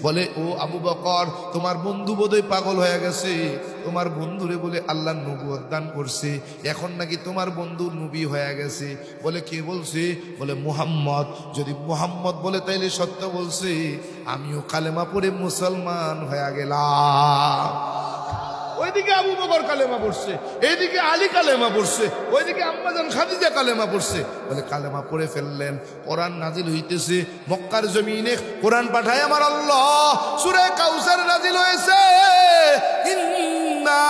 বলে ও আবু বকর, তোমার বন্ধু বোধহয় পাগল হয়ে গেছে, তোমার বন্ধুরে বলে আল্লাহ নবুয়ত দান করছে, এখন নাকি তোমার বন্ধু নবী হয়ে গেছে। বলে কে বলছে? বলে মুহাম্মদ। যদি মুহাম্মদ বলে তাইলে সত্য বলছে, আমিও কালেমা পড়ে মুসলমান হয়ে গেলাম। ওইদিকে আবু বকর কালেমা পড়ছে, এইদিকে আলী কালেমা পড়ছে, ওইদিকে আম্মাজান খাদিজা কালেমা পড়ছে। বলে কালেমা পড়ে ফেললেন। কোরআন নাজিল হইতেছে মক্কার জমিনে, কোরআন পাঠায় আমার আল্লাহ। সূরা কাউসার নাজিল হয়েছে, ইন্না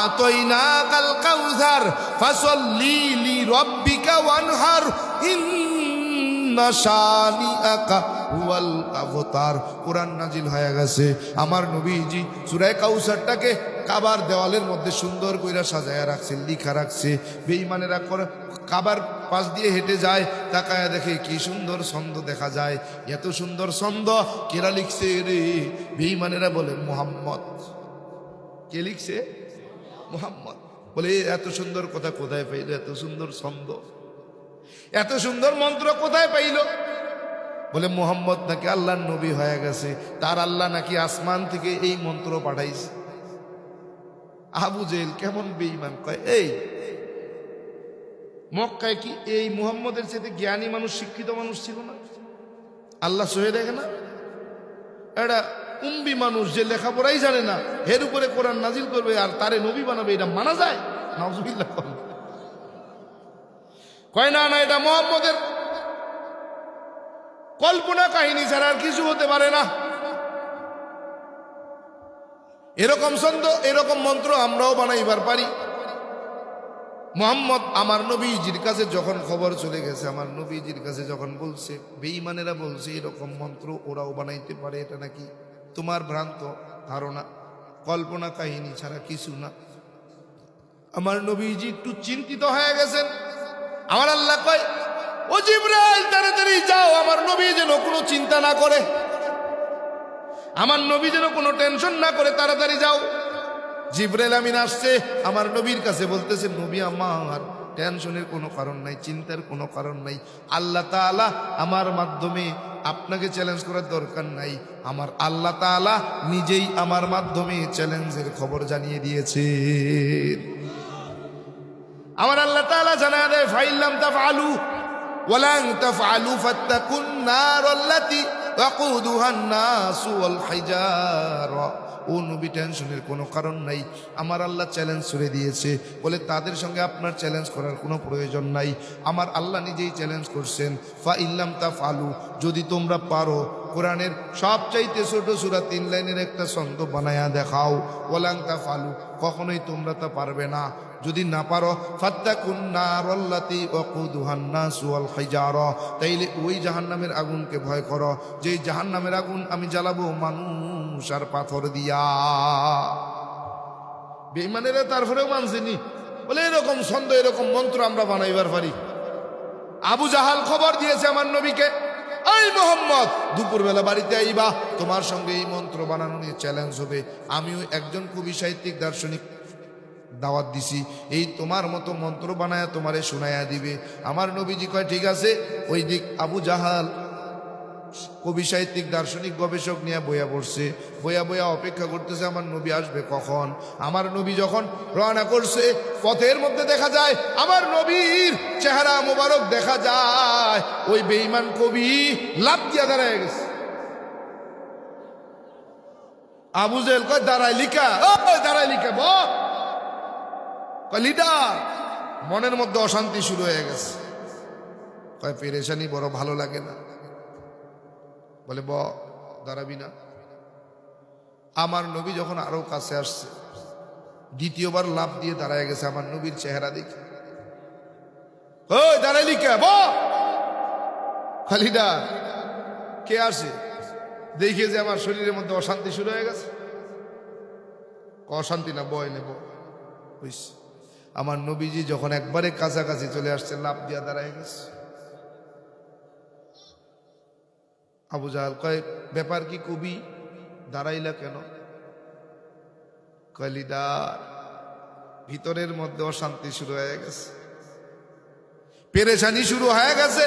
আতাইনাকাল কাউসার ফাসাল্লি লিরাব্বিকা ওয়ানহার ইন্না শানিআকা হুয়াল আবতার। কোরআন নাজিল হয়ে গেছে। আমার নবীজি সূরা কাউসারটাকে কাবার দেওয়ালের মধ্যে সুন্দর কইরা সাজায়া রাখছে, লিখা রাখছে। বেঈমানেরা কাবার পাশ দিয়ে হেঁটে যায়, তাকায়া দেখে কি সুন্দর ছন্দ দেখা যায়। এত সুন্দর ছন্দ কেরা লিখছে রে? বেঈমানেরা বলে মুহাম্মদ। কে লিখছে? মুহাম্মদ। বলে এত সুন্দর কথা কোথায় পাইল? এত সুন্দর ছন্দ, এত সুন্দর মন্ত্র কোথায় পাইল? বলে মুহাম্মদ নাকি আল্লাহর নবী হয়ে গেছে, তার আল্লাহ নাকি আসমান থেকে এই মন্ত্র পাঠাইছে। আবু জেহেল কেমন বেঈমান! কয় এই মক্কায় কি এই মুহাম্মদের চেয়ে জ্ঞানী মানুষ, শিক্ষিত মানুষ ছিল না? আল্লাহ সহে দেখে না? এটা উম্বি মানুষ যে লেখাপড়াই জানে না, এর উপরে কোরআন নাজিল করবে আর তারে নবী বানাবে, এটা মানা যায়? নাউজুবিল্লাহ। কয় না না, এটা মুহাম্মদের কল্পনা কাহিনী ছাড়া আর কিছু হতে পারে না। এরকম ছন্দ, এরকম মন্ত্র আমরাও বানাইবার পারি। মুহাম্মদ আমার নবীজির কাছে যখন খবর চলে গেছে, আমার নবীজির কাছে যখন বলছে, বেঈমানেরা বলছে এরকম মন্ত্র ওরাও বানাইতে পারে, এটা নাকি তোমার ভ্রান্ত ধারণা, কল্পনা কাহিনী ছাড়া কিছু না। আমার নবীজি একটু চিন্তিত হয়ে গেছেন। আমার আল্লাহ কয়, ও জিবরাইল তাড়াতাড়ি যাও, আমার নবী যেন কোনো চিন্তা না করে, আমার নবী যেন কোনো টেনশন না করে, তাড়াতাড়ি যাও। জিবরাইল আমিন আসছে আমার নবীর কাছে, বলতেছে নবী আমার টেনশনের কোনো কারণ নাই, চিন্তার কোনো কারণ নাই। আল্লাহ তাআলা আমার মাধ্যমে আপনাকে চ্যালেঞ্জ করার দরকার নাই, আমার আল্লাহ তাআলা নিজেই আমার মাধ্যমে চ্যালেঞ্জের খবর জানিয়ে দিয়েছে। আমার আল্লাহ তাআলা জানায় দেয়, ফাইল্লাম তাফআলু ওয়ালান তাফআলু ফাত্তাকুন নার আল্লাতী ওয়াকুদুহা আন-নাস ওয়াল হিজারা। ও নবী টেনশনের কোনো কারণ নাই, আমার আল্লাহ চ্যালেঞ্জ ছুড়ে দিয়েছে। বলে তাদের সঙ্গে আপনার চ্যালেঞ্জ করার কোনো প্রয়োজন নাই, আমার আল্লাহ নিজেই চ্যালেঞ্জ করছেন। ফা ইল্লাম তাফআলু, যদি তোমরা পারো কোরআনের সবচাইতে ছোট সূরা 3 লাইনের একটা ছন্দ বানায়া দেখাও। ওয়ালান তাফআলু, কখনোই তোমরা তা পারবে না। যদি না পারো, ফাত্তাকুন নারাল্লাতী ওয়াকুদুহা আন-নাস ওয়াল হিজারা, তাইলে ওই জাহান্নামের আগুনকে ভয় করো, যেই জাহান্নামের আগুন আমি জ্বালাবো মানুষ আর পাথর দিয়া। বেঈমানেরা তারপরেও মানছেনি। বলে এরকম ছন্দ, এরকম মন্ত্র আমরা বানাইবার পারি। আবু জাহাল খবর দিয়েছে আমার নবীকে, এই মুহাম্মদ দুপুরবেলা বাড়িতে আইবা, তোমার সঙ্গে এই মন্ত্র বানানো নিয়ে চ্যালেঞ্জ হবে। আমিও একজন কবি সাহিত্যিক দার্শনিক দাওয়াত দিছি, এই তোমার মতো মন্ত্র বানায়া তোমারে শোনায়া দিবে। আমার নবীজি কয় ঠিক আছে। ওই দিক আবু জাহাল কবি সাহিত্যিক দার্শনিক গবেষক নিয়ে বইয়া পড়ছে, বইয়া বইয়া অপেক্ষা করতেছে আমার নবী আসবে কখন। আমার নবী যখন রওনা করছে, পথের মধ্যে দেখা যায় আমার নবীর চেহারা মোবারক দেখা যায়, ওই বেঈমান কবি লাফ দিয়া দাঁড়ায় গেছে। আবু জেহেল কয় দাঁড়ায় লিখা, ও দাঁড়ায় লিখা ব লিডার। মনের মধ্যে অশান্তি শুরু হয়ে গেছে। কয় পেরেশানি বড় ভালো লাগে না। বলে ব দাঁড়াবি না। আমার নবী যখন আরো কাছে আসছে, দ্বিতীয়বার লাফ দিয়ে দাঁড়ায় গেছে। আমার নবীর চেহারা দেখে, ওই দাঁড়াইলি কে? ব লিডার। কে আসে? দেখে যে আমার শরীরের মধ্যে অশান্তি শুরু হয়ে গেছে। অশান্তি না, বয় নেব। আমার নবীজি যখন একবারে কাছাকাছি চলে আসছে, লাফ দিয়া দাঁড়ায় গেছে। আবু জাহাল কয় ব্যাপার কি কবি, দাঁড়াইলা কেন? কয় লিডার, ভিতরের মধ্যে অশান্তি শুরু হয়ে গেছে, পেরেশানি শুরু হয়ে গেছে।